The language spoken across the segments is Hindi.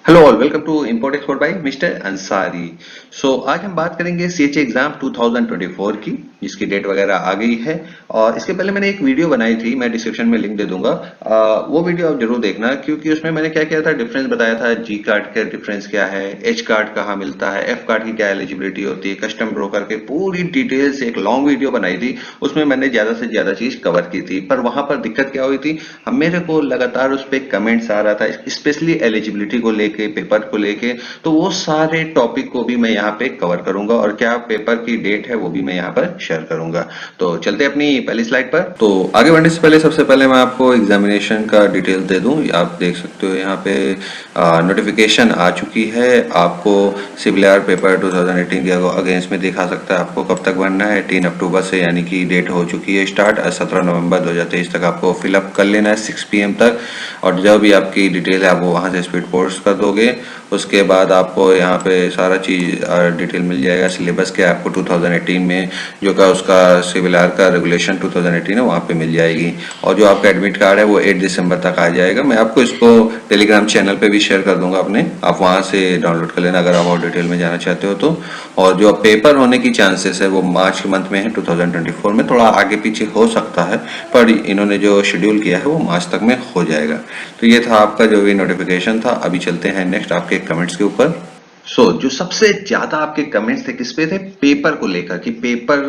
Hello all, welcome to import export by mister Ansari. आज हम बात करेंगे सीएचए एग्जाम 2024 की, जिसकी डेट वगैरह आ गई है। और इसके पहले मैंने एक वीडियो बनाई थी, मैं डिस्क्रिप्शन में लिंक दे दूंगा। वो वीडियो आप जरूर देखना, क्योंकि उसमें मैंने क्या किया था, डिफरेंस बताया था। जी कार्ड का डिफरेंस क्या है, एच कार्ड कहाँ मिलता है, एफ कार्ड की क्या एलिजिबिलिटी होती है, कस्टम ब्रोकर के पूरी डिटेल से एक लॉन्ग वीडियो बनाई थी। उसमें मैंने ज्यादा से ज्यादा चीज कवर की थी, पर वहां पर दिक्कत क्या हुई थी, मेरे को लगातार उस पर कमेंट्स आ रहा था, स्पेशली एलिजिबिलिटी को लेके, पेपर को लेके। तो वो सारे टॉपिक को भी मैं यहाँ पे कवर करूंगा, और क्या पेपर की डेट है वो भी मैं यहाँ पर शेयर करूंगा। तो चलते हैं अपनी पहली स्लाइड पर। तो आगे बढ़ने से पहले सबसे पहले मैं आपको एग्जामिनेशन का डिटेल दे दूं। आप देख सकते हो यहाँ पे नोटिफिकेशन आ चुकी है। आपको सिविल पेपर 2018 के अगेंस्ट में दिखा सकता है आपको कब तक भरना है। 3 अक्टूबर से, यानी कि डेट हो चुकी है स्टार्ट। 17 नवंबर 2023 तक आपको फिलअप कर लेना है 6 PM तक। और जब भी आपकी डिटेल है आप वो वहाँ से स्पीड पोस्ट कर दोगे। उसके बाद आपको यहाँ पे सारा चीज डिटेल मिल जाएगा। सिलेबस क्या है आपको 2018 में, जो का उसका सिविल आर का रेगुलेशन 2018 है, वहाँ पे मिल जाएगी। और जो आपका एडमिट कार्ड है वो 8 दिसंबर तक आ जाएगा। मैं आपको इसको टेलीग्राम चैनल पे भी शेयर कर दूंगा अपने, आप वहाँ से डाउनलोड कर लेना अगर आप और डिटेल में जाना चाहते हो तो। और जो पेपर होने की चांसेस है वो मार्च के मंथ में है 2024 में, थोड़ा आगे पीछे हो सकता है, पर इन्होंने जो शेड्यूल किया है वो मार्च तक में हो जाएगा। तो ये था आपका जो भी नोटिफिकेशन था। अभी चलते हैं नेक्स्ट आपके कमेंट्स के ऊपर। जो सबसे ज्यादा आपके कमेंट्स थे किस पे थे, पेपर को लेकर, कि पेपर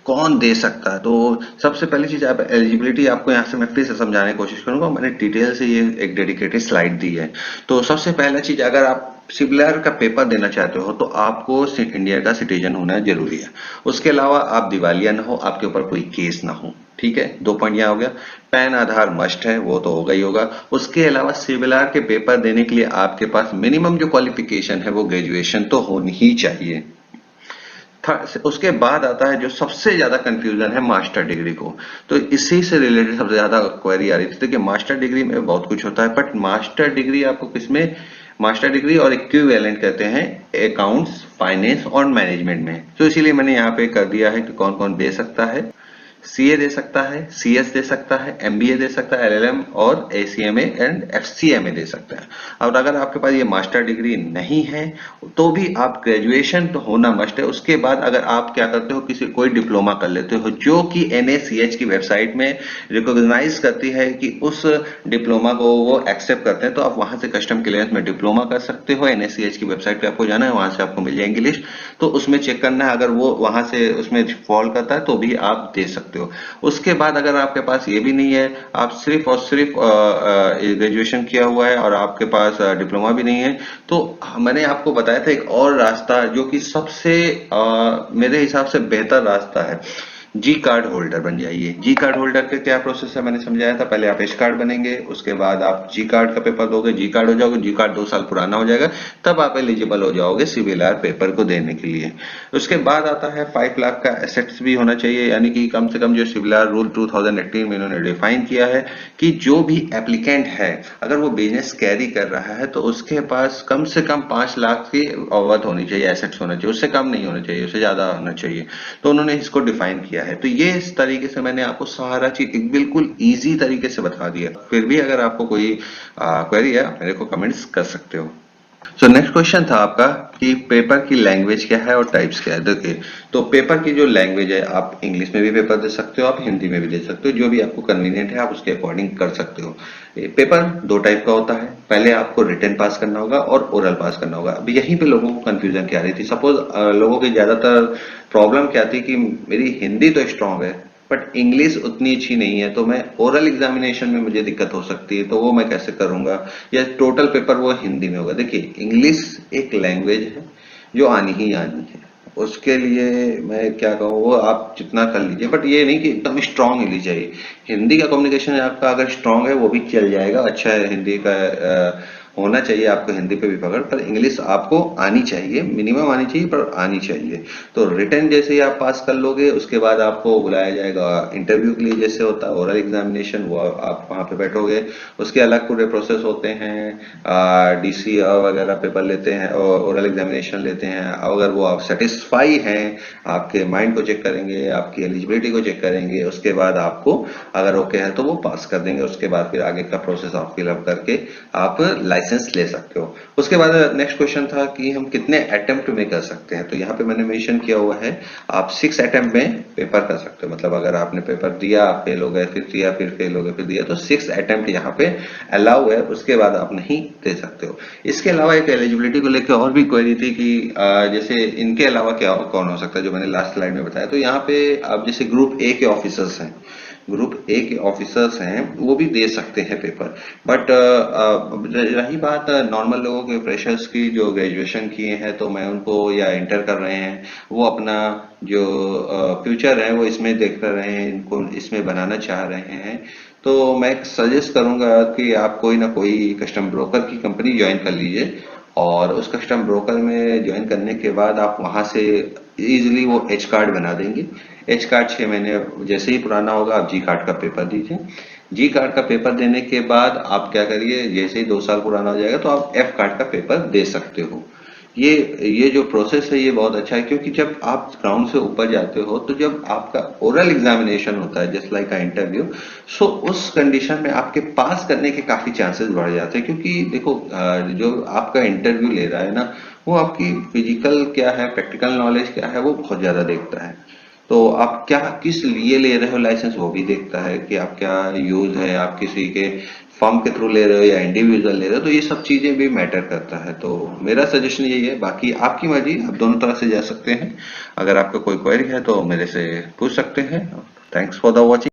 कौन दे सकता है। तो सबसे पहली चीज, आप एलिजिबिलिटी, आपको यहाँ से मैं फिर से समझाने की कोशिश करूंगा। मैंने डिटेल से ये एक डेडिकेटेड स्लाइड दी है। तो सबसे पहला चीज, अगर आप सिविल का पेपर देना चाहते हो तो आपको इंडिया का सिटीजन होना जरूरी है। उसके अलावा आप दिवालिया ना हो, आपके ऊपर कोई केस ना हो। ठीक है, 2 पॉइंट यहाँ हो गया। पैन आधार मस्ट है, वो तो होगा ही होगा। उसके अलावा सिविल के पेपर देने के लिए आपके पास मिनिमम जो क्वालिफिकेशन है वो ग्रेजुएशन तो होनी ही चाहिए। उसके बाद आता है जो सबसे ज्यादा कंफ्यूजन है, मास्टर डिग्री को। तो इसी से रिलेटेड सबसे ज्यादा क्वेरी आ रही थी। देखिए, मास्टर डिग्री में बहुत कुछ होता है, बट मास्टर डिग्री आपको किसमें, मास्टर डिग्री और इक्विवेलेंट कहते हैं अकाउंट्स, फाइनेंस और मैनेजमेंट में। तो इसीलिए मैंने यहाँ पे कर दिया है कि कौन कौन दे सकता है। सीए दे सकता है, सीएस दे सकता है, एमबीए दे सकता है, एलएलएम और एसीएमए एंड एफसीएमए दे सकता है। और अगर आपके पास ये मास्टर डिग्री नहीं है तो भी आप, ग्रेजुएशन तो होना मस्ट है। उसके बाद अगर आप क्या करते हो, किसी कोई डिप्लोमा कर लेते हो, जो कि एनएसीएच की वेबसाइट में रिकॉग्नाइज करती है कि उस डिप्लोमा को वो एक्सेप्ट करते हैं, तो आप वहां से कस्टम क्लियरेंस में डिप्लोमा कर सकते हो। एनएसीएच की वेबसाइट पे आपको जाना है, वहां से आपको मिल जाएंगी लिस्ट। तो उसमें चेक करना है, अगर वो वहां से उसमें फॉल करता है तो भी आप दे सकते हो। उसके बाद अगर आपके पास ये भी नहीं है, आप सिर्फ और सिर्फ ग्रेजुएशन किया हुआ है और आपके पास डिप्लोमा भी नहीं है, तो मैंने आपको बताया था एक और रास्ता, जो कि सबसे मेरे हिसाब से बेहतर रास्ता है। जी कार्ड होल्डर बन जाइए। जी कार्ड होल्डर का क्या प्रोसेस है मैंने समझाया था। पहले आप एच कार्ड बनेंगे, उसके बाद आप जी कार्ड का पेपर दोगे, जी कार्ड हो जाओगे, जी कार्ड 2 साल पुराना हो जाएगा, तब आप एलिजिबल हो जाओगे सिविल पेपर को देने के लिए। उसके बाद आता है 5 लाख का एसेट्स भी होना चाहिए, यानी कि कम से कम जो सिविल रूल 2018 में इन्होंने डिफाइन किया है कि जो भी एप्लीकेंट है, अगर वो बिजनेस कैरी कर रहा है तो उसके पास कम से कम 5 लाख की अवध होनी चाहिए, एसेट्स होना चाहिए। उससे कम नहीं होना चाहिए, उससे ज्यादा होना चाहिए। तो उन्होंने इसको डिफाइन किया है। तो ये इस तरीके से मैंने आपको सारा चीज एक बिल्कुल इजी तरीके से बता दिया। फिर भी अगर आपको कोई क्वेरी है, आप मेरे को कमेंट्स कर सकते हो। नेक्स्ट क्वेश्चन था आपका कि पेपर की लैंग्वेज क्या है और टाइप्स क्या है। देखिए, तो पेपर की जो लैंग्वेज है, आप इंग्लिश में भी पेपर दे सकते हो, आप हिंदी में भी दे सकते हो, जो भी आपको कन्वीनियंट है आप उसके अकॉर्डिंग कर सकते हो। पेपर 2 टाइप का होता है। पहले आपको रिटन पास करना होगा और ओरल पास करना होगा। अब यहीं पे लोगों को कंफ्यूजन क्या आ रही थी, सपोज लोगों की ज्यादातर प्रॉब्लम क्या थी कि मेरी हिंदी तो स्ट्रांग है बट इंग्लिश उतनी अच्छी नहीं है, तो मैं ओरल एग्जामिनेशन में मुझे दिक्कत हो सकती है, तो वो मैं कैसे करूंगा, या टोटल पेपर वो हिंदी में होगा। देखिए, इंग्लिश एक लैंग्वेज है जो आनी ही आनी है। उसके लिए मैं क्या कहूँ, वो आप जितना कर लीजिए, बट ये नहीं कि एकदम स्ट्रांग इंग्लिश चाहिए। हिंदी का कम्युनिकेशन आपका अगर स्ट्रांग है वो भी चल जाएगा, अच्छा है। हिंदी का होना चाहिए आपको, हिंदी पे भी पकड़, पर इंग्लिश आपको आनी चाहिए, मिनिमम आनी चाहिए, पर आनी चाहिए। तो रिटर्न जैसे ही आप पास कर लोगे, उसके बाद आपको बुलाया जाएगा इंटरव्यू के लिए, जैसे होता है ओरल एग्जामिनेशन, वो आप वहां पे बैठोगे। उसके अलग पूरे प्रोसेस होते हैं, डीसी वगैरह पेपर लेते हैं और ओरल एग्जामिनेशन लेते हैं। अगर वो आप सेटिस्फाई हैं, आपके माइंड को चेक करेंगे, आपकी एलिजिबिलिटी को चेक करेंगे, उसके बाद आपको अगर ओके है तो वो पास कर देंगे। उसके बाद फिर आगे का प्रोसेस आप फिलअप करके आप लाइसेंस ले सकते हो। उसके बाद नेक्स्ट क्वेश्चन था कि हम कितने अटेम्प्ट में कर सकते हैं, तो यहाँ पे मैंने मेंशन किया हुआ है आप 6 अटेम्प्ट में पेपर कर सकते हो। मतलब अगर आपने पेपर दिया, आप फेल हो गए, फिर दिया, फिर फेल हो गए, फिर दिया, तो 6 अटेम्प्ट यहाँ पे अलाउ है, उसके बाद आप नहीं दे सकते हो। इसके अलावा एक एलिजिबिलिटी को लेकर और भी क्वेरी थी कि जैसे इनके अलावा क्या कौन हो सकता है, जो मैंने लास्ट स्लाइड में बताया। तो यहाँ पे आप जैसे ग्रुप ए के ऑफिसर्स हैं, ग्रुप ए के ऑफिसर्स हैं, वो भी दे सकते हैं पेपर। बट रही बात नॉर्मल लोगों के, फ्रेशर्स की जो ग्रेजुएशन किए हैं तो मैं उनको, या इंटर कर रहे हैं, वो अपना जो फ्यूचर है वो इसमें देख रहे हैं, इनको इसमें बनाना चाह रहे हैं, तो मैं सजेस्ट करूंगा कि आप कोई ना कोई कस्टम ब्रोकर की कंपनी ज्वाइन कर लीजिए, और उस कस्टम ब्रोकर में ज्वाइन करने के बाद आप वहां से इजीली वो एच कार्ड बना देंगे। एच कार्ड 6 महीने जैसे ही पुराना होगा, आप जी कार्ड का पेपर दीजिए। जी कार्ड का पेपर देने के बाद आप क्या करिए, जैसे ही 2 साल पुराना हो जाएगा तो आप एफ कार्ड का पेपर दे सकते हो। ये जो प्रोसेस है ये बहुत अच्छा है, क्योंकि जब आप ग्राउंड से ऊपर जाते हो तो जब आपका ओरल एग्जामिनेशन होता है जस्ट लाइक अ इंटरव्यू, सो उस कंडीशन में आपके पास करने के काफी चांसेस बढ़ जाते हैं। क्योंकि देखो जो आपका इंटरव्यू ले रहा है ना, वो आपकी फिजिकल क्या है, प्रैक्टिकल नॉलेज क्या है, वो बहुत ज्यादा देखता है। तो आप क्या किस लिए ले रहे हो लाइसेंस, वो भी देखता है कि आप क्या यूज है, आप किसी के फर्म के थ्रू ले रहे हो या इंडिविजुअल ले रहे हो, तो ये सब चीजें भी मैटर करता है। तो मेरा सजेशन यही है, बाकी आपकी मर्जी, आप दोनों तरह से जा सकते हैं। अगर आपका कोई क्वेरी है तो मेरे से पूछ सकते हैं। Thanks for the watching.